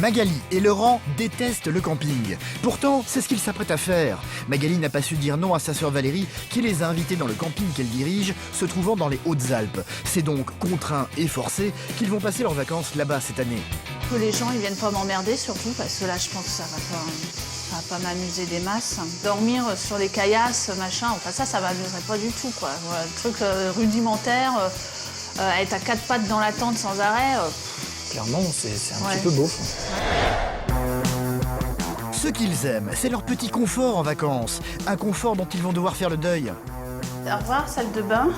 Magali et Laurent détestent le camping. Pourtant, c'est ce qu'ils s'apprêtent à faire. Magali n'a pas su dire non à sa sœur Valérie, qui les a invités dans le camping qu'elle dirige, se trouvant dans les Hautes-Alpes. C'est donc contraint et forcé qu'ils vont passer leurs vacances là-bas cette année. Que les gens ils viennent pas m'emmerder surtout, parce que là je pense que ça va pas m'amuser des masses. Dormir sur les caillasses, machin, enfin ça m'amuserait pas du tout, quoi. Voilà, le truc rudimentaire, être à quatre pattes dans la tente sans arrêt. Clairement, c'est un petit peu beauf. Ce qu'ils aiment, c'est leur petit confort en vacances. Un confort dont ils vont devoir faire le deuil. Au revoir, salle de bain.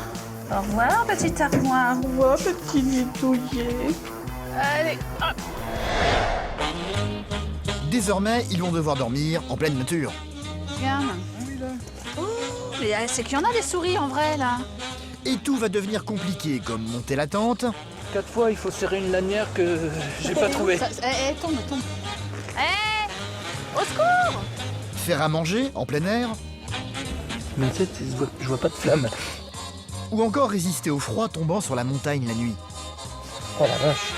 Au revoir, petite armoire. Au revoir, petit lit douillet. Allez, hop. Désormais, ils vont devoir dormir en pleine nature. Regarde. Oh, mais c'est qu'il y en a des souris en vrai, là. Et tout va devenir compliqué, comme monter la tente, 4 fois, il faut serrer une lanière que j'ai pas trouvée. Tombe. Au secours! faire à manger en plein air, Mais tu sais, je vois pas de flamme. ou encore résister au froid tombant sur la montagne la nuit. Oh la vache.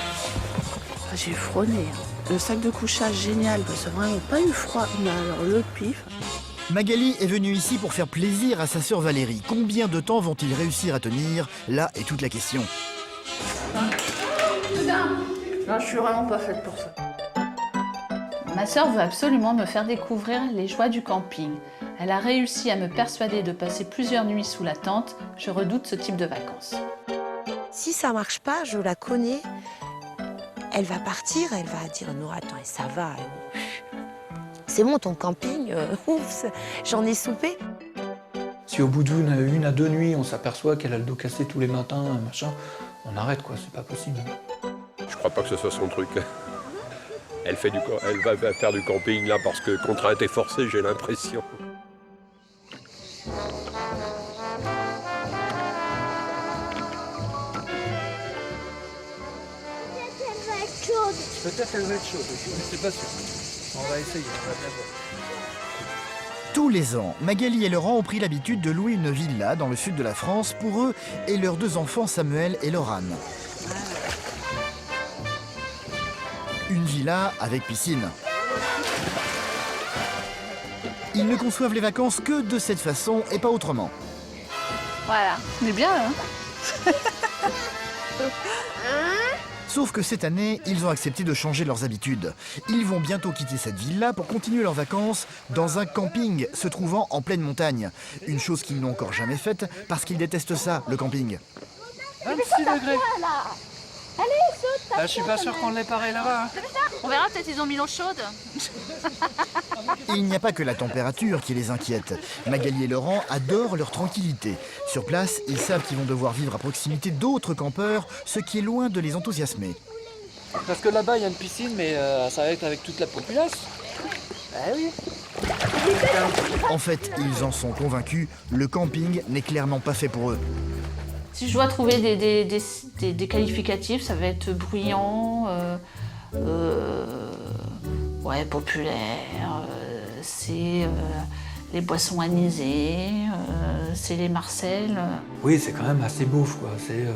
J'ai frôné. Le sac de couchage, génial, parce que vraiment pas eu froid. Mais alors, le pif. Magali est venue ici pour faire plaisir à sa sœur Valérie. Combien de temps vont-ils réussir à tenir? Là est toute la question. Non, je suis vraiment pas faite pour ça. Ma sœur veut absolument me faire découvrir les joies du camping. Elle a réussi à me persuader de passer plusieurs nuits sous la tente. Je redoute ce type de vacances. Si ça marche pas, je la connais. Elle va partir, elle va dire non, attends, ça va. C'est bon, ton camping, j'en ai soupé. Si au bout d'une à 2 nuits, on s'aperçoit qu'elle a le dos cassé tous les matins, machin, on arrête quoi, c'est pas possible. Je crois pas que ce soit son truc. Elle va faire du camping là parce que contrainte et forcée, j'ai l'impression. Peut-être elle va être chaude, c'est pas sûr. On va essayer, on va bien voir. Tous les ans, Magali et Laurent ont pris l'habitude de louer une villa dans le sud de la France pour eux et leurs 2 enfants Samuel et Laurane. Une villa avec piscine. Ils ne conçoivent les vacances que de cette façon et pas autrement. Voilà, on est bien, hein. Sauf que cette année, ils ont accepté de changer leurs habitudes. Ils vont bientôt quitter cette villa pour continuer leurs vacances dans un camping se trouvant en pleine montagne. Une chose qu'ils n'ont encore jamais faite parce qu'ils détestent ça, le camping. 26 degrés. Allez, saute. Là, je suis pas sûr qu'on l'ait pareil là-bas. Hein. On verra, peut-être ils ont mis l'eau chaude. Et il n'y a pas que la température qui les inquiète. Magali et Laurent adorent leur tranquillité. Sur place, ils savent qu'ils vont devoir vivre à proximité d'autres campeurs, ce qui est loin de les enthousiasmer. Parce que là-bas, il y a une piscine, mais ça va être avec toute la populace. Ah oui. En fait, ils en sont convaincus, le camping n'est clairement pas fait pour eux. Si je dois trouver des qualificatifs, ça va être bruyant, ouais, populaire, c'est les boissons anisées, c'est les Marcel. Oui, c'est quand même assez beauf, quoi. C'est,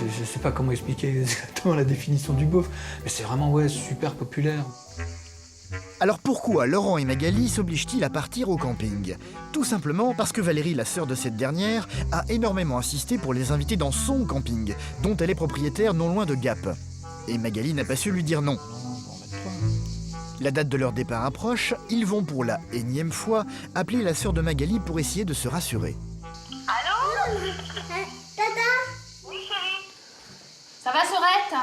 je sais pas comment expliquer exactement la définition du beauf, mais c'est vraiment ouais, super populaire. Alors pourquoi Laurent et Magali s'obligent-ils à partir au camping? Tout simplement parce que Valérie, la sœur de cette dernière, a énormément insisté pour les inviter dans son camping, dont elle est propriétaire non loin de Gap. Et Magali n'a pas su lui dire non. La date de leur départ approche, ils vont pour la énième fois appeler la sœur de Magali pour essayer de se rassurer. Allô Tata Oui, chérie. Ça va, Sorette?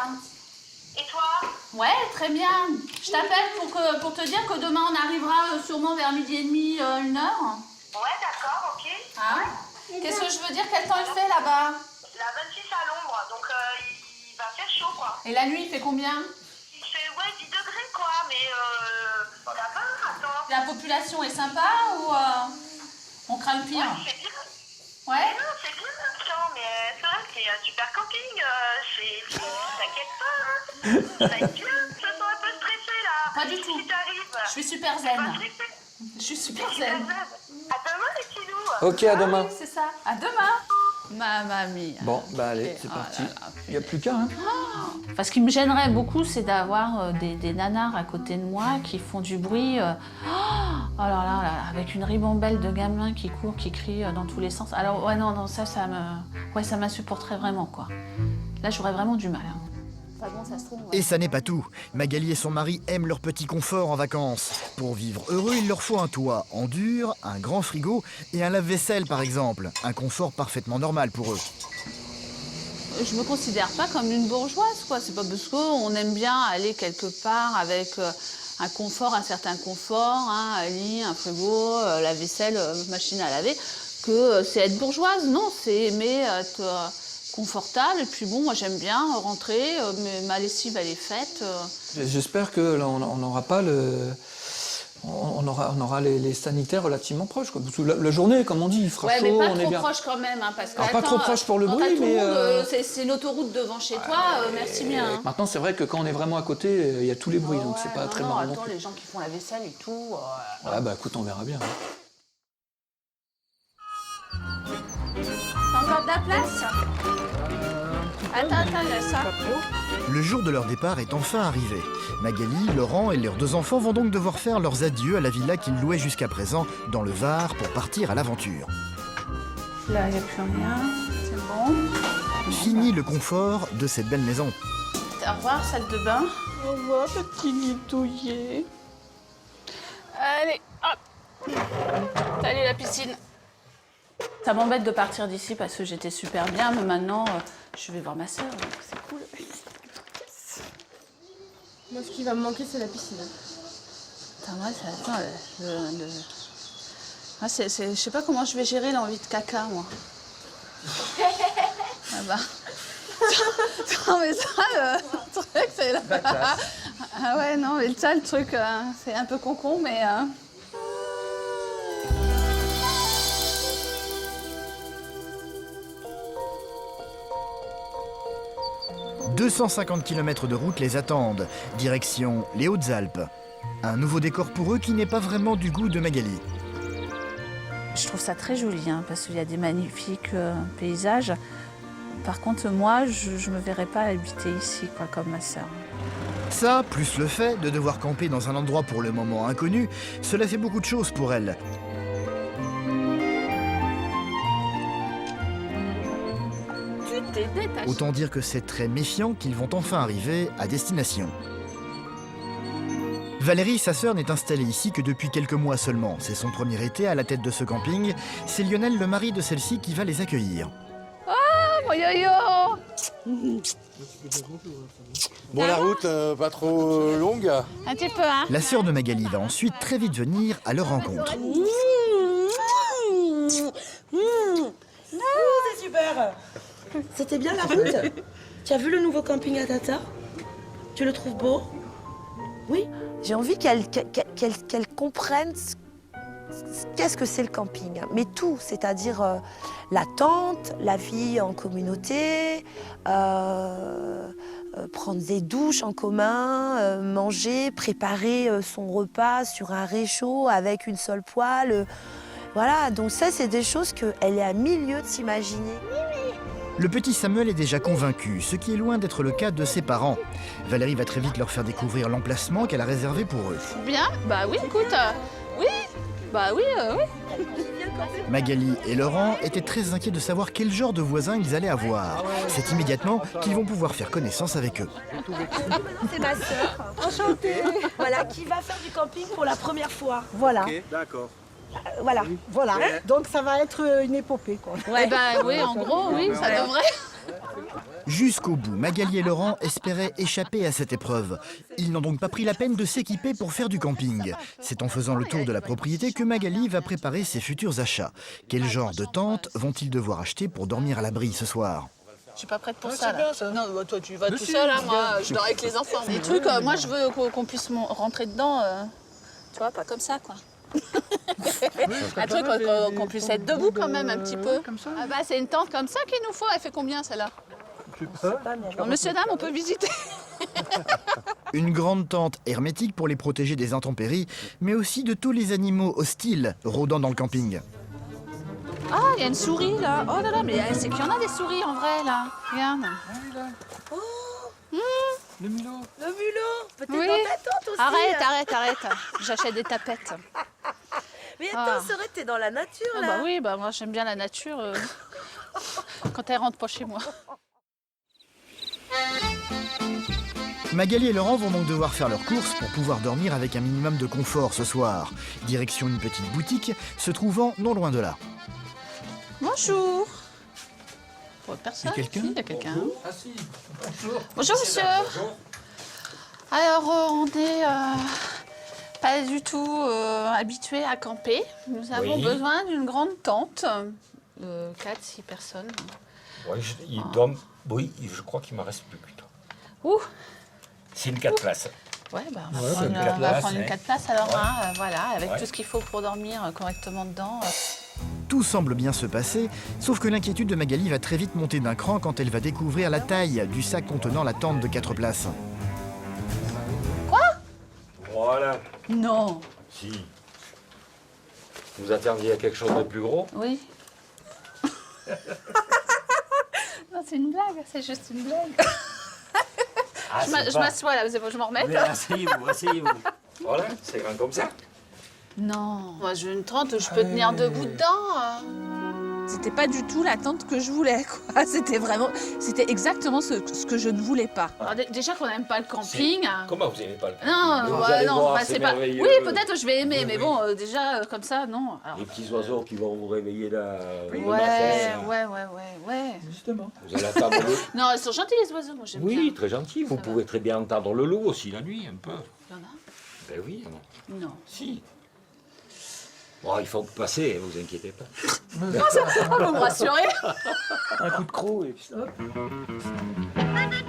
Et toi? Ouais, très bien. Je t'appelle pour te dire que demain on arrivera sûrement vers 12h30, 1h. Ouais, d'accord, ok. Hein? Qu'est-ce que je veux dire? Quel temps il fait là-bas? La 26 à l'ombre, donc il va faire chaud, quoi. Et la nuit, il fait combien? Il fait, ouais, 10 degrés, quoi, mais ça va, attends. La population est sympa ou on craint le pire? Ouais, c'est bien. Ouais? Mais non, c'est bien, attends, mais c'est vrai que c'est un super camping, t'inquiète pas, hein. Ça va être bien. Je me sens un peu stressée, là. Pas du tout. Si t'arrives. Je suis super Pas zen. stressée. Je suis super Super zen. zen. À demain, les petits loups. Ok, à demain. Oui, c'est ça. À demain. Mamma mia. Bon, bah allez, c'est Oh parti. là là, Il n'y a plus qu'à, hein. Enfin, ce qui me gênerait beaucoup, c'est d'avoir des nanars à côté de moi qui font du bruit. Oh là là là, avec une ribambelle de gamins qui courent, qui crient dans tous les sens. Alors, ouais, non, ça m'insupporterait vraiment, quoi. Là, j'aurais vraiment du mal. Hein. Enfin bon, ça se trouve, Et ça n'est pas tout. Magali et son mari aiment leur petit confort en vacances. Pour vivre heureux, il leur faut un toit en dur, un grand frigo et un lave-vaisselle par exemple. Un confort parfaitement normal pour eux. Je me considère pas comme une bourgeoise, quoi. C'est pas parce qu'on aime bien aller quelque part avec un confort, un certain confort, hein, un lit, un frigo, la vaisselle, machine à laver, que c'est être bourgeoise. Non, c'est aimer être confortable. Et puis bon, moi j'aime bien rentrer, ma lessive elle est faite. J'espère que là, on n'aura pas le... On aura les sanitaires relativement proches, quoi. Parce que la journée, comme on dit, il fera Ouais, chaud, mais pas on est trop bien. proche quand même, hein, parce que Alors, pas trop proche pour le bruit, mais... c'est l'autoroute devant chez toi, merci bien. Hein. Maintenant, c'est vrai que quand on est vraiment à côté, il y a tous les bruits, donc Ouais, c'est pas non, très non, marrant. attends, les gens qui font la vaisselle et tout. Ah bah écoute, on verra bien. T'as encore de la place? Attends, il y a ça. Le jour de leur départ est enfin arrivé. Magali, Laurent et leurs 2 enfants vont donc devoir faire leurs adieux à la villa qu'ils louaient jusqu'à présent dans le Var pour partir à l'aventure. Là, il n'y a plus rien. C'est bon. Fini le confort de cette belle maison. Au revoir, salle de bain. Au revoir, petit lit douillet. Allez, hop. Salut la piscine. Ça m'embête de partir d'ici parce que j'étais super bien, mais maintenant, je vais voir ma sœur, donc c'est cool. Moi, ce qui va me manquer, c'est la piscine. Attends, moi, je sais pas comment je vais gérer l'envie de caca, moi. Ah bah. Non, mais ça, le truc, c'est là. Ah ouais, non, mais ça, le truc, c'est un peu concon, mais... 250 km de route les attendent, direction les Hautes-Alpes. Un nouveau décor pour eux qui n'est pas vraiment du goût de Magali. Je trouve ça très joli, hein, parce qu'il y a des magnifiques paysages. Par contre, moi, je me verrais pas habiter ici, quoi, comme ma sœur. Ça, plus le fait de devoir camper dans un endroit pour le moment inconnu, cela fait beaucoup de choses pour elle. Autant dire que c'est très méfiant qu'ils vont enfin arriver à destination. Valérie, sa sœur, n'est installée ici que depuis quelques mois seulement. C'est son premier été à la tête de ce camping. C'est Lionel, le mari de celle-ci, qui va les accueillir. Oh, yo-yo! Bon, la route, pas trop longue. Un petit peu, hein? La sœur de Magali va ensuite très vite venir à leur rencontre. C'est super. C'était bien la route. Tu as vu le nouveau camping à Tata? Tu le trouves beau? Oui. J'ai envie qu'elle comprenne qu'est-ce que c'est le camping. Mais tout, c'est-à-dire la tente, la vie en communauté, prendre des douches en commun, manger, préparer son repas sur un réchaud avec une seule poêle. Voilà, donc ça, c'est des choses qu'elle est à milieu de s'imaginer. Le petit Samuel est déjà convaincu, ce qui est loin d'être le cas de ses parents. Valérie va très vite leur faire découvrir l'emplacement qu'elle a réservé pour eux. Bien? Bah oui, écoute, oui. Bah oui, oui. Magali et Laurent étaient très inquiets de savoir quel genre de voisins ils allaient avoir. C'est immédiatement qu'ils vont pouvoir faire connaissance avec eux. C'est ma sœur. Enchantée. Voilà, qui va faire du camping pour la première fois. Voilà. Ok, d'accord. Voilà. Voilà. Donc ça va être une épopée, quoi. Ouais. Bah oui, en gros, oui, ça devrait. Jusqu'au bout, Magali et Laurent espéraient échapper à cette épreuve. Ils n'ont donc pas pris la peine de s'équiper pour faire du camping. C'est en faisant le tour de la propriété que Magali va préparer ses futurs achats. Quel genre de tente vont-ils devoir acheter pour dormir à l'abri ce soir? Je suis pas prête pour ça, là. Non, bah, toi, tu vas tout seul, hein, moi, je dors avec les enfants. Des trucs, moi, je veux qu'on puisse rentrer dedans, tu vois, pas comme ça, quoi. Un truc qu'on puisse être debout quand même un petit peu. Ah bah c'est une tente comme ça qu'il nous faut. Elle fait combien celle-là? Bon, monsieur, dame, on peut visiter. Une grande tente hermétique pour les protéger des intempéries, mais aussi de tous les animaux hostiles rôdant dans le camping. Ah, il y a une souris là. Oh là là, mais c'est qu'il y en a des souris en vrai là. Regarde. Le mulot. Le mulot. Peut-être Oui. dans ta tente aussi. Arrête. J'achète des tapettes. Mais attends, c'est vrai que t'es dans la nature Ah là. bah oui, bah moi j'aime bien la nature quand elle rentre pas chez moi. Magali et Laurent vont donc devoir faire leurs courses pour pouvoir dormir avec un minimum de confort ce soir. Direction une petite boutique se trouvant non loin de là. Bonjour. Pour personne. Il y a quelqu'un Si, il y a quelqu'un. Ah si, bonjour. Bonjour monsieur. Alors on est pas du tout habitués à camper. Nous avons besoin d'une grande tente. 4-6 personnes. Ouais, il dorment. Oui, je crois qu'il ne m'en reste plus. Ouh. C'est une 4 places. Ouais, bah, on Ouais, va prendre, c'est une 4 on va places, prendre une ouais. 4 places alors, Ouais. hein, voilà, avec Ouais. tout ce qu'il faut pour dormir correctement dedans. Tout semble bien se passer, sauf que l'inquiétude de Magali va très vite monter d'un cran quand elle va découvrir la taille du sac contenant la tente de 4 places. Voilà. Non. Si. Vous attendiez à quelque chose de plus gros? Oui. Non, c'est une blague, c'est juste une blague. Ah, Je m'assois là, c'est bon, je m'en remets. Mais asseyez-vous, asseyez-vous. Voilà, c'est grand comme ça. Non, moi je veux une tente où je peux tenir debout dedans. C'était pas du tout la tente que je voulais, quoi. C'était exactement ce que je ne voulais pas. Alors, déjà qu'on n'aime pas le camping. Comment vous n'aimez pas le Non, Vous allez voir, bah, c'est c'est pas. merveilleux. Oui, peut-être je vais aimer, Oui, mais oui. bon, déjà comme ça, non. Alors, Les petits oiseaux qui vont vous réveiller là. le ouais. matin. Justement. Vous allez attendre le... Non, ils sont gentils les oiseaux, moi j'aime bien. Oui, très gentil. Vous pouvez très bien entendre le loup aussi la nuit, un peu. Il y en a? Ben oui, Non. si. Bon, il faut passer, vous inquiétez pas. Vous me rassurez? Un coup de croc et puis hop.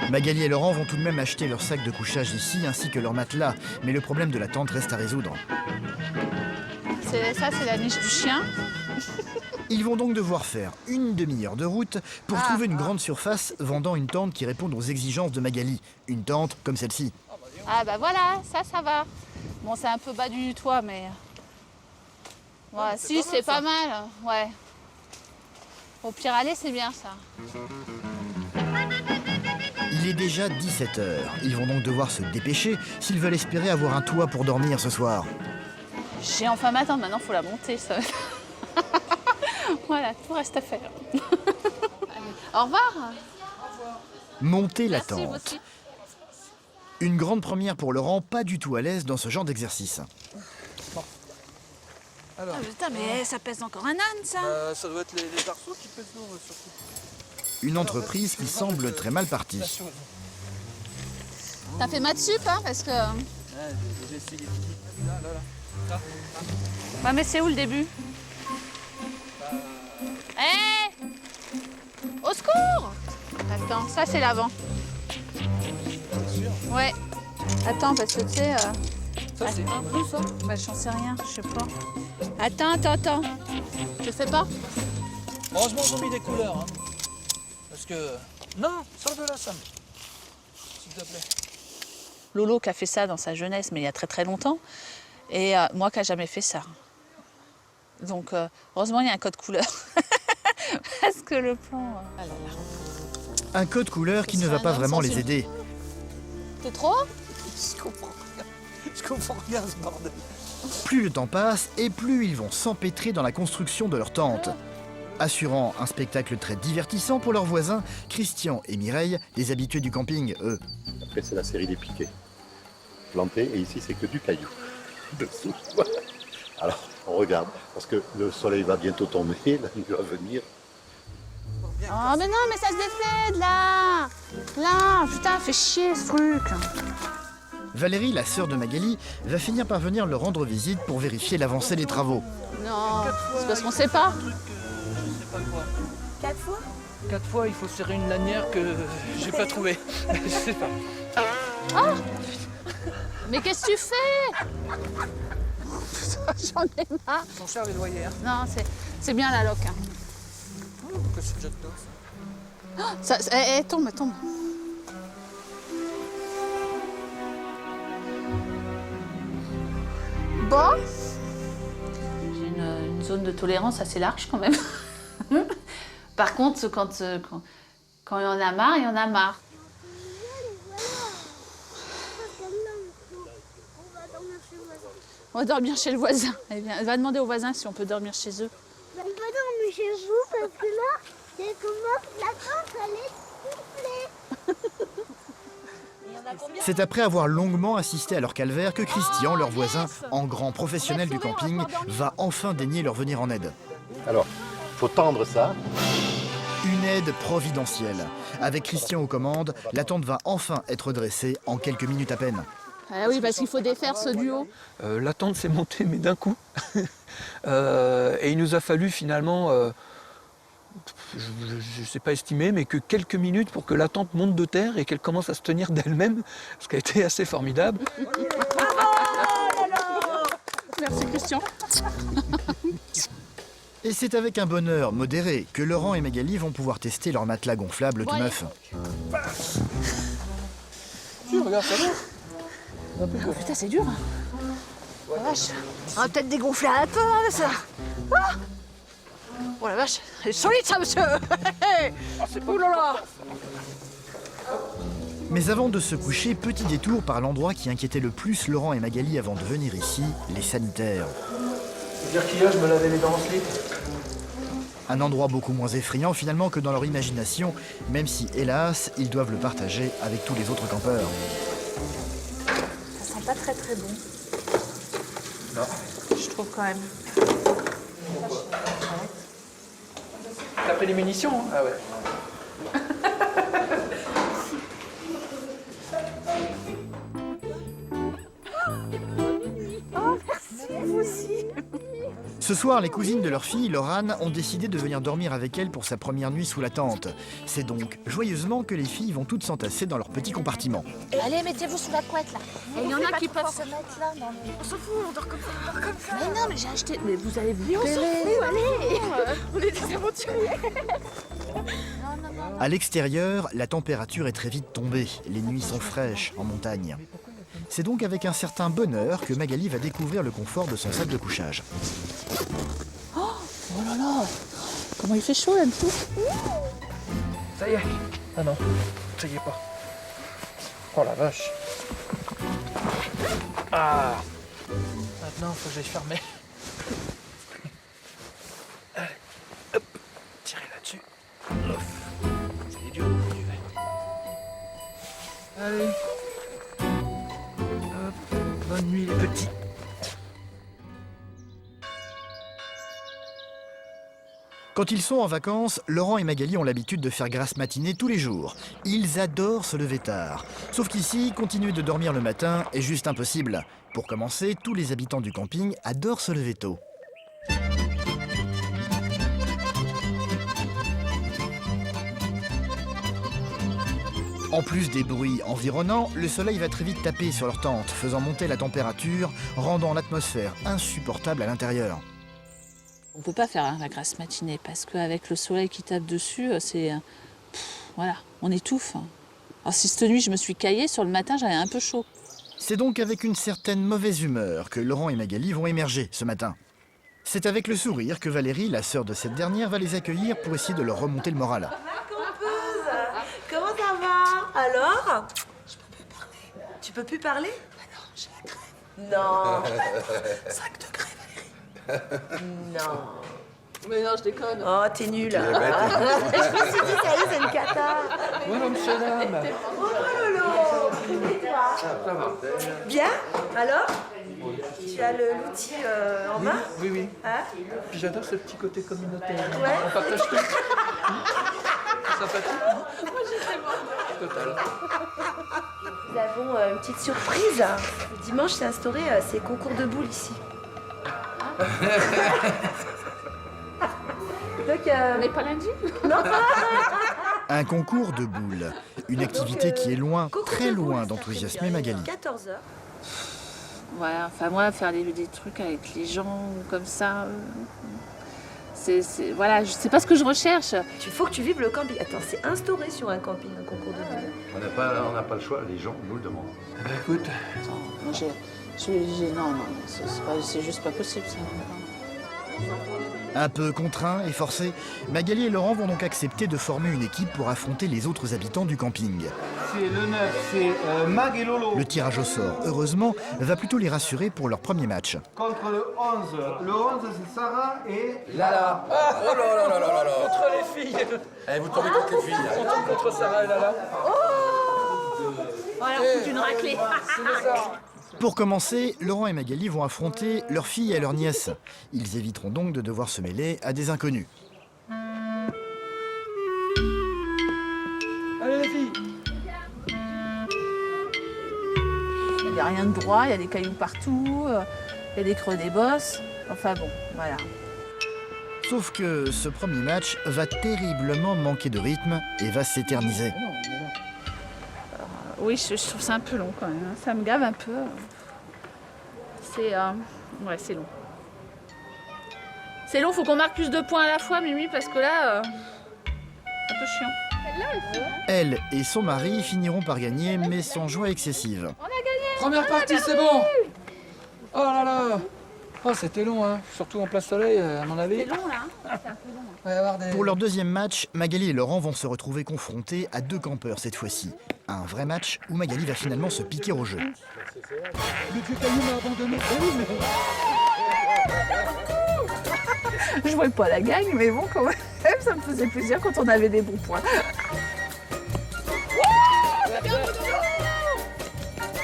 Magali et Laurent vont tout de même acheter leur sac de couchage ici ainsi que leur matelas, mais le problème de la tente reste à résoudre. Ça, c'est la niche du chien. Ils vont donc devoir faire une demi-heure de route pour trouver une grande surface vendant une tente qui réponde aux exigences de Magali. Une tente comme celle-ci. Ah bah voilà, ça va. Bon, c'est un peu bas du toit, mais... Ouais, si, c'est pas mal, ouais. Au pire aller, c'est bien ça. Il est déjà 17h. Ils vont donc devoir se dépêcher s'ils veulent espérer avoir un toit pour dormir ce soir. J'ai enfin ma tente, maintenant faut la monter, ça. Voilà, tout reste à faire. Allez, au revoir. Monter la Merci, vous tente. aussi. Une grande première pour Laurent, pas du tout à l'aise dans ce genre d'exercice. Alors, Ah, putain, mais ça pèse encore un âne, ça. ça doit être les arceaux qui pèsent lourd surtout. Une entreprise qui semble très mal partie. T'as fait maths sup, hein, parce que... J'ai essayé. Là. Ouais, mais c'est où le début? Hé Au secours! Attends, ça c'est l'avant. Ouais. Attends, parce que tu sais... Ça, c'est un peu ça. Bah, j'en sais rien, je sais pas. Attends. Je fais pas? Heureusement, ils ont mis des couleurs. Hein. Parce que. Non, sors de là, Sam. S'il te plaît. Lolo qui a fait ça dans sa jeunesse, mais il y a très très longtemps. Et moi qui n'ai jamais fait ça. Donc, heureusement, il y a un code couleur. Parce que le plan... Ah là là. Un code couleur qui ne va pas vraiment les aider. C'est trop? Je comprends rien. Je comprends rien, ce bordel. Plus le temps passe et plus ils vont s'empêtrer dans la construction de leur tente. Assurant un spectacle très divertissant pour leurs voisins, Christian et Mireille, des habitués du camping, eux. Après, c'est la série des piquets. Plantés, et ici, c'est que du caillou. Dessous. Alors, on regarde, parce que le soleil va bientôt tomber, la nuit va venir. Oh, mais non, mais ça se défait, là! Là, putain, fait chier, ce truc. Valérie, la sœur de Magali, va finir par venir leur rendre visite pour vérifier l'avancée des travaux. Non, c'est parce qu'on sait pas. Je sais pas quoi. 4 fois 4 fois, il faut serrer une lanière que j'ai pas trouvée. Je sais pas. Mais qu'est-ce que tu fais? J'en ai marre. Ils sont chers les loyers. Hein. Non, c'est bien la loc. Hein. Pourquoi c'est déjà de dos, ça? Tombe. Bon. J'ai une zone de tolérance assez large quand même. Par contre, quand il y en a marre, il y en a marre. On va dormir chez le voisin. Elle va demander au voisin si on peut dormir chez eux. On peut dormir chez vous parce que là, c'est comment la tente, elle est soufflée. C'est après avoir longuement assisté à leur calvaire que Christian, leur voisin, en grand professionnel du camping, va enfin daigner leur venir en aide. Alors, il faut tendre ça. Une aide providentielle. Avec Christian aux commandes, la tente va enfin être dressée en quelques minutes à peine. Ah oui, parce qu'il faut défaire ce duo. La tente s'est montée, mais d'un coup. Et il nous a fallu finalement, je ne sais pas estimer, mais que quelques minutes pour que la tente monte de terre et qu'elle commence à se tenir d'elle-même, ce qui a été assez formidable. Merci Christian. Et c'est avec un bonheur modéré que Laurent et Magali vont pouvoir tester leur matelas gonflable tout neuf. Si, regarde, ça va. Putain, c'est dur. Oh la vache. On va peut-être dégonfler un peu, hein, ça. Ah oh la vache, c'est solide ça, monsieur. Ouh là là. Mais avant de se coucher, petit détour par l'endroit qui inquiétait le plus Laurent et Magali avant de venir ici, les sanitaires. C'est-à-dire qu'hier, je me lavais les dents en slip. Un endroit beaucoup moins effrayant finalement que dans leur imagination, même si, hélas, ils doivent le partager avec tous les autres campeurs. Ça sent pas très très bon. Non. Je trouve quand même. T'as pris les munitions, hein? Ah ouais. Ce soir, les cousines de leur fille, Laurane, ont décidé de venir dormir avec elle pour sa première nuit sous la tente. C'est donc joyeusement que les filles vont toutes s'entasser dans leur petit compartiment. Allez, mettez-vous sous la couette là. Et il y en a qui peuvent se mettre là. On s'en fout, on dort comme ça, on dort comme ça. Mais non, mais j'ai acheté. Mais vous allez vous On s'en fout, allez. On est des aventuriers. À l'extérieur, la température est très vite tombée. Les nuits sont fraîches en montagne. C'est donc avec un certain bonheur que Magali va découvrir le confort de son sac de couchage. Oh là là. Comment il fait chaud là-dessous. Ça y est. Ah non, ça y est pas. Oh la vache. Ah. Maintenant, faut que j'aille fermer. Allez, hop, tirez là-dessus. C'est dur. Allez. Hop, bonne nuit les petits. Quand ils sont en vacances, Laurent et Magali ont l'habitude de faire grasse matinée tous les jours. Ils adorent se lever tard. Sauf qu'ici, continuer de dormir le matin est juste impossible. Pour commencer, tous les habitants du camping adorent se lever tôt. En plus des bruits environnants, le soleil va très vite taper sur leur tente, faisant monter la température, rendant l'atmosphère insupportable à l'intérieur. On peut pas faire la grasse matinée parce qu'avec le soleil qui tape dessus, c'est. Voilà, on étouffe. Alors si cette nuit je me suis caillée, sur le matin j'avais un peu chaud. C'est donc avec une certaine mauvaise humeur que Laurent et Magali vont émerger ce matin. C'est avec le sourire que Valérie, la sœur de cette dernière, va les accueillir pour essayer de leur remonter le moral. Comment ça va? Alors? Je peux plus parler. Tu peux plus parler? Ah non, j'ai la crève. Non. 5 degrés, Valérie. Non. Mais non, je déconne. Oh, t'es nulle. Je me suis dit, ça y est, c'est une cata. Bonjour, monsieur, dame. Oh, Lolo. Et toi? Ça va. Bien? Alors? Tu as l'outil en main? Oui, oui. Hein? Puis j'adore ce petit côté communautaire. Ouais. On partage tout. C'est sympathique. Moi, j'étais bon. Total. Nous avons une petite surprise. Le dimanche, c'est instauré ces concours de boules ici. Donc, On n'est pas lundi? Un concours de boules, une activité qui est loin, très loin d'enthousiasmer Magali. 14h. Ouais, enfin moi, faire des trucs avec les gens comme ça, voilà, je sais pas ce que je recherche. Il faut que tu vives le camping. Attends, c'est instauré sur un camping, un concours de boules. On n'a pas le choix, les gens nous le demandent. Eh ben, écoute, Attends, moi non, c'est juste pas possible ça. Un peu contraints et forcés, Magali et Laurent vont donc accepter de former une équipe pour affronter les autres habitants du camping. C'est le 9, c'est Mag et Lolo. Le tirage au sort, heureusement, va plutôt les rassurer pour leur premier match. Contre le 11. Le 11, c'est Sarah et... Lala. Oh là là là là là là. Contre les filles. Eh, vous tombez contre les filles. On tombe contre Sarah et Lala. On va leur foutre une raclée. Pour commencer, Laurent et Magali vont affronter leur fille et leur nièce. Ils éviteront donc de devoir se mêler à des inconnus. Allez les filles. Il n'y a rien de droit, il y a des cailloux partout, il y a des creux des bosses. Enfin bon, voilà. Sauf que ce premier match va terriblement manquer de rythme et va s'éterniser. Oui, je trouve ça un peu long quand même. Hein. Ça me gave un peu. Ouais, c'est long. C'est long, faut qu'on marque plus de points à la fois, Mimi, parce que là, un peu chiant. Elle et son mari finiront par gagner, mais sans joie excessive. Première partie, c'est bon. Oh là là. Oh, c'était long, hein. Surtout en plein soleil, à mon avis. C'est long, là. C'est un peu long. Il va y avoir des... Pour leur deuxième match, Magali et Laurent vont se retrouver confrontés à deux campeurs cette fois-ci. Un vrai match où Magali va finalement se piquer au jeu. Le vieux caillou m'a abandonné. Je vois pas la gagne, mais bon, quand même, ça me faisait plaisir quand on avait des bons points.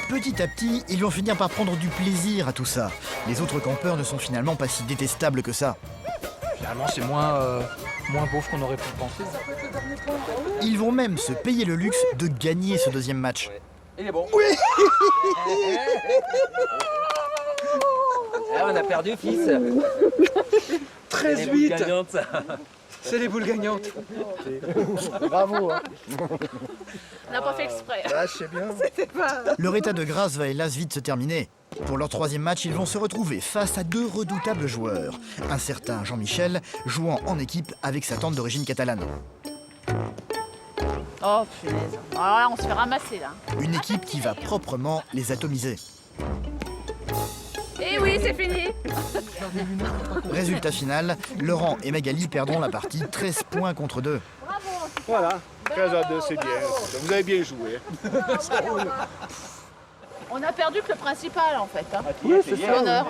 Petit à petit, ils vont finir par prendre du plaisir à tout ça. Les autres campeurs ne sont finalement pas si détestables que ça. Finalement, c'est moins beauf qu'on aurait pu le penser. Ils vont même se payer le luxe de gagner ce deuxième match. Il est bon. Oui. Ah, on a perdu, fils. 13-8. C'est les boules gagnantes. Bravo. Hein. On n'a pas fait exprès. Ah, je sais bien. Leur état de grâce va hélas vite se terminer. Pour leur troisième match, ils vont se retrouver face à deux redoutables joueurs. Un certain Jean-Michel, jouant en équipe avec sa tante d'origine catalane. Oh, punaise. Alors là, on se fait ramasser, là. Une équipe qui va proprement les atomiser. Et oui, c'est fini. Résultat final, Laurent et Magali perdront la partie 13 points contre 2. Voilà. 13 à 2, c'est bien. Vous avez bien joué. On a perdu que le principal, en fait. Hein. Oui, c'est ça. L'honneur.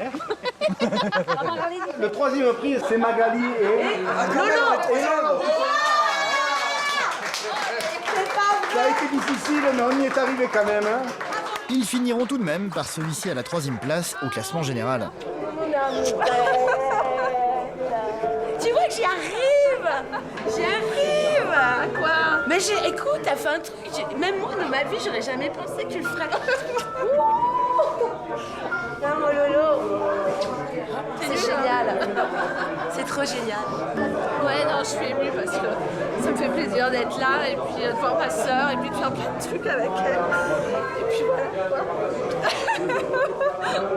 Le troisième prix, c'est Magali et... Lolo. Ça a été difficile, mais on y est arrivé quand même. Hein. Ils finiront tout de même par se hisser à la 3e place au classement général. Tu vois que j'y arrive. J'y arrive. À quoi? Mais écoute, t'as fait un truc. Même moi, dans ma vie, j'aurais jamais pensé que tu le ferais. Non, mon Lolo. C'est génial. C'est trop génial. Ouais, non, je suis émue parce que ça me fait plaisir d'être là et puis de voir ma sœur et puis de faire plein de trucs avec elle. Et puis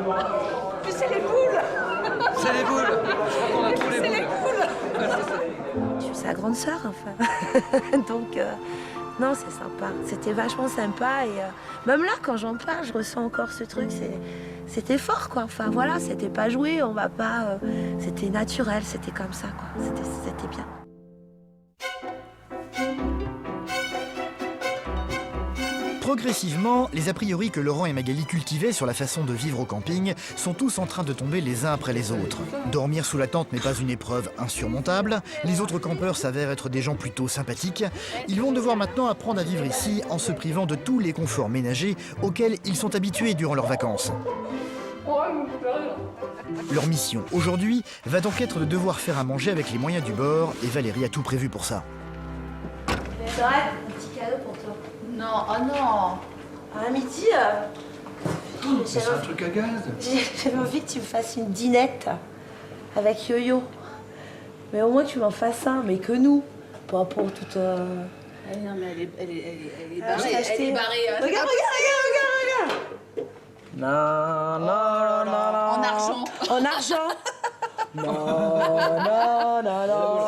voilà. Puis c'est les boules. C'est les boules. Je crois qu'on a tous les C'est les boules. boules. Je suis sa grande sœur, enfin. Donc, non, c'est sympa. C'était vachement sympa. Et même là, quand j'en parle, je ressens encore ce truc. C'était fort, quoi. Enfin, voilà, c'était pas joué, on va pas... c'était naturel, c'était comme ça, quoi. C'était bien. Progressivement, les a priori que Laurent et Magali cultivaient sur la façon de vivre au camping sont tous en train de tomber les uns après les autres. Dormir sous la tente n'est pas une épreuve insurmontable, les autres campeurs s'avèrent être des gens plutôt sympathiques. Ils vont devoir maintenant apprendre à vivre ici en se privant de tous les conforts ménagers auxquels ils sont habitués durant leurs vacances. Leur mission aujourd'hui va donc être de devoir faire à manger avec les moyens du bord et Valérie a tout prévu pour ça. Dorette, un petit cadeau pour toi. Non, oh non. À midi, C'est un truc à gaz. J'avais envie que tu me fasses une dînette avec Yo-Yo. Mais au moins que tu m'en fasses un, mais que nous. Pas pour toute... Non, mais elle est Ah, barrée. j'ai acheté- Elle est barrée. Regarde. Non, non, non, En argent. En argent. non, non, non.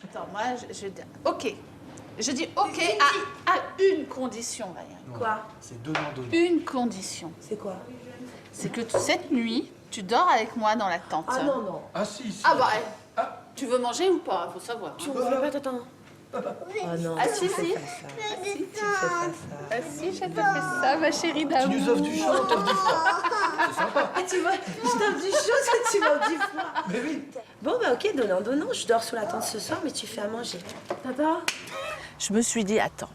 Attends, moi, je dis OK. Je dis OK à une condition, Valérie. Quoi? C'est donnant-donnant. Une condition, C'est quoi? c'est que cette nuit, tu dors avec moi dans la tente. Ah non, non. Ah si, si. Ah bah, tu veux manger ou pas? Faut savoir. Tu attends. Ah non. Ah si, tu fais si. pas ça. Tu fais pas ça. Ah si, je te fais ça, ma chérie d'amour. Tu nous offres du chaud, on t'offre du froid. C'est sympa. Ah, tu vois, je t'offre du chaud, tu m'offres du froid. Mais oui. Bon, bah ok, donnant. Je dors sous la tente ce soir, mais tu fais à manger. Tata? Je me suis dit, attends,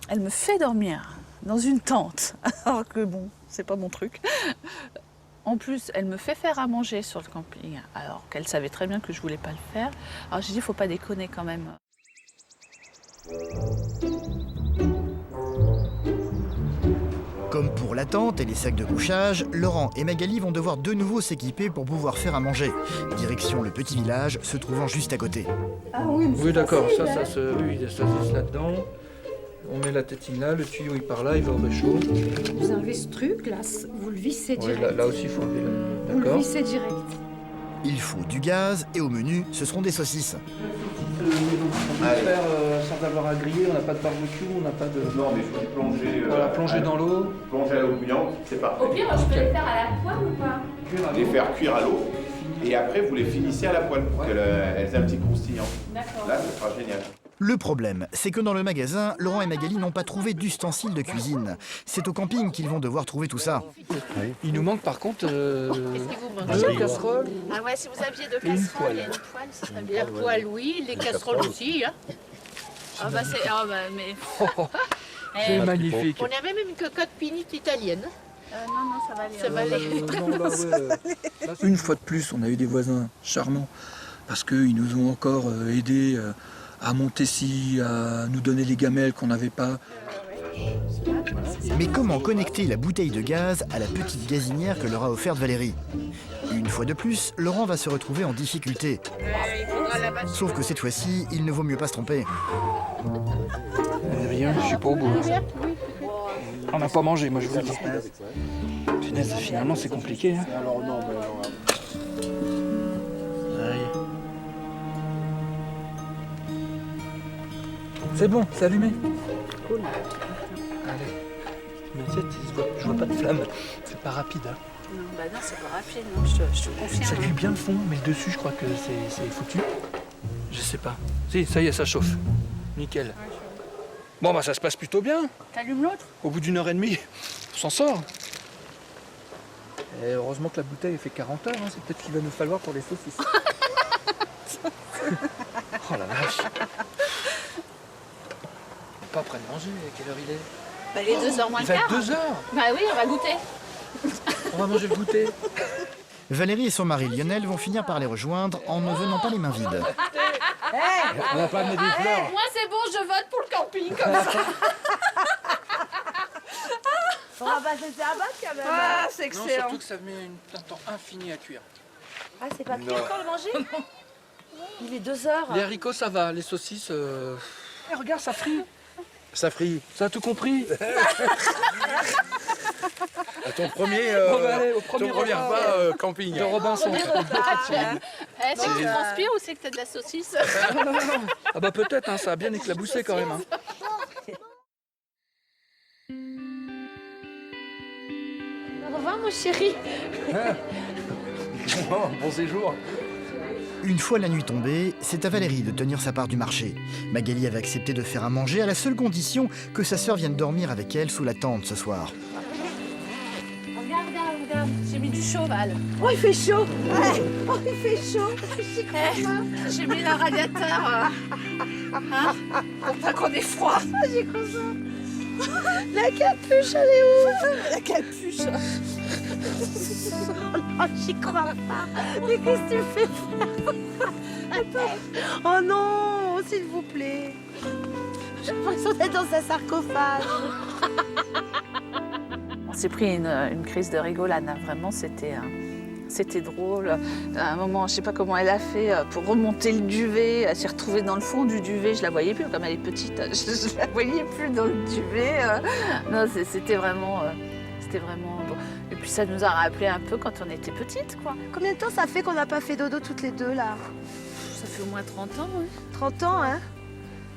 elle me fait dormir dans une tente, alors que bon, c'est pas mon truc. En plus, elle me fait faire à manger sur le camping, alors qu'elle savait très bien que je voulais pas le faire. Alors j'ai dit, faut pas déconner quand même. Comme pour la tente et les sacs de couchage, Laurent et Magali vont devoir de nouveau s'équiper pour pouvoir faire à manger. Direction le petit village se trouvant juste à côté. Oui, d'accord, ça se glisse là-dedans. On met la tétine là, le tuyau il part là, il va au réchaud. Vous enlevez ce truc là, vous le vissez Ouais, direct. là aussi il faut enlever le... Vous le D'accord. vissez direct. Il faut du gaz et au menu, ce seront des saucisses. On peut le faire sans avoir à griller, on n'a pas de barbecue, on n'a pas de... Non, mais il faut les plonger. Voilà, plonger dans l'eau. Plonger à l'eau bouillante, c'est parfait. Au pire, je peux les faire à la poêle ou pas? Les faire cuire à l'eau. Et après, vous les finissez à la poêle pour qu'elles aient un petit croustillant. D'accord. Là, ce sera génial. Le problème, c'est que dans le magasin, Laurent et Magali n'ont pas trouvé d'ustensiles de cuisine. C'est au camping qu'ils vont devoir trouver tout ça. Il nous manque par contre Qu'est-ce deux casseroles. Ah ouais, si vous aviez deux Et une casseroles poêle. et une poêle, ce serait bien. La poêle, oui, les casseroles aussi. Hein. Ah bah c'est... Ah bah mais... C'est magnifique. On avait même une cocotte pinite italienne. non, ça va aller. Ça va aller. Une fois de plus, on a eu des voisins charmants parce qu'ils nous ont encore aidés à monter ci, à nous donner les gamelles qu'on n'avait pas. Mais comment connecter la bouteille de gaz à la petite gazinière que leur a offerte Valérie? Une fois de plus, Laurent va se retrouver en difficulté. Sauf que cette fois-ci, il ne vaut mieux pas se tromper. Rien, je suis pas au bout. On n'a pas mangé, moi je vous le dis. Punaise, finalement c'est compliqué. Hein. C'est bon, c'est allumé. Cool. Allez. Mais tu sais, je vois pas de flamme. C'est pas rapide. Hein. Non, bah non, c'est pas rapide, non, je te confirme. Ça cuit bien le fond, mais le dessus, je crois que c'est foutu. Je sais pas. Si, ça y est, ça chauffe. Nickel. Bon, bah ça se passe plutôt bien. T'allumes l'autre? Au bout d'1 heure et demie, on s'en sort. Et heureusement que la bouteille elle fait 40 heures, hein. C'est peut-être ce qu'il va nous falloir pour les saucisses. Oh la vache. On n'est pas prêt de manger, quelle heure il est? Bah les 2h moins Il le va être quart. 2 heures. Bah oui, on va goûter. On va manger le goûter. Valérie et son mari Lionel vont finir par les rejoindre en ne venant pas les mains vides. On n'a pas amené des fleurs. Moi, c'est bon, je vote pour le camping comme ça. On va passer ça à battre quand même. Ah, c'est Non, excellent. surtout que ça met un temps infini à cuire. Ah, c'est pas cuit encore le manger? Il est 2 heures. Les haricots, ça va. Les saucisses... Eh, regarde, ça frit. Ça frit. Ça a tout compris. À ton premier, Bon, bah, allez, au premier repas, camping. de Robinson. Eh, c'est que tu transpires ou c'est que t'as de la saucisse? Ah bah peut-être, hein, ça a bien éclaboussé quand même. Hein. Au revoir, mon chéri. Bon séjour. Une fois la nuit tombée, c'est à Valérie de tenir sa part du marché. Magali avait accepté de faire à manger à la seule condition que sa sœur vienne dormir avec elle sous la tente ce soir. Regarde, j'ai mis du cheval. Oh, il fait chaud. Ouais. Oh, il fait chaud. J'y crois pas. J'ai mis le radiateur pour pas qu'on ait froid. J'y crois pas. La capuche, elle est où? La capuche. Oh, j'y crois pas. Mais qu'est-ce que tu fais faire? Attends. Oh non, s'il vous plaît. J'ai l'impression d'être dans un sarcophage. On s'est pris une crise de rigolade, hein. Vraiment, c'était drôle. À un moment, je sais pas comment elle a fait pour remonter le duvet. Elle s'est retrouvée dans le fond du duvet. Je la voyais plus, comme elle est petite. Je la voyais plus dans le duvet. Non, c'était vraiment bon. Et puis ça nous a rappelé un peu quand on était petites, quoi. Combien de temps ça fait qu'on n'a pas fait dodo toutes les deux, là? Ça fait au moins 30 ans, oui. 30 ans, hein?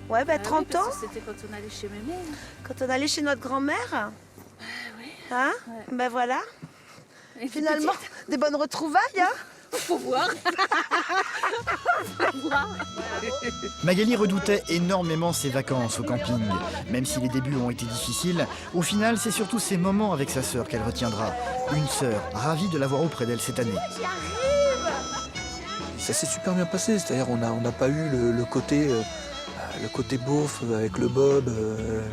Ouais, bah 30 ans. C'était quand on allait chez mémé. Quand on allait chez notre grand-mère. Hein? Ben voilà. Et Finalement, des bonnes retrouvailles, hein? Faut voir. Magali redoutait énormément ses vacances au camping. Même si les débuts ont été difficiles, au final, c'est surtout ses moments avec sa sœur qu'elle retiendra. Une sœur ravie de l'avoir auprès d'elle cette année. Ça s'est super bien passé, c'est-à-dire on n'a pas eu le côté beauf avec le bob,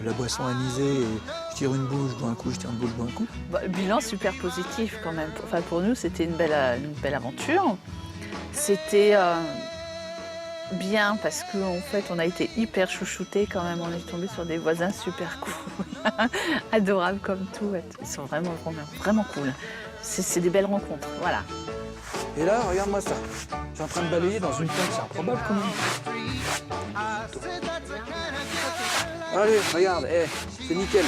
la boisson anisée, et je tire une boule, je bois un coup, je tire une boule, je bois un coup. Bilan super positif quand même. Enfin, pour nous, c'était une belle aventure. C'était bien parce qu'en fait, on a été hyper chouchoutés quand même. On est tombé sur des voisins super cool, adorables comme tout. Ils sont vraiment cool. C'est des belles rencontres, voilà. Et là, regarde-moi ça. Je suis en train de balayer dans une tente, c'est improbable quand même. Allez, regarde, c'est nickel.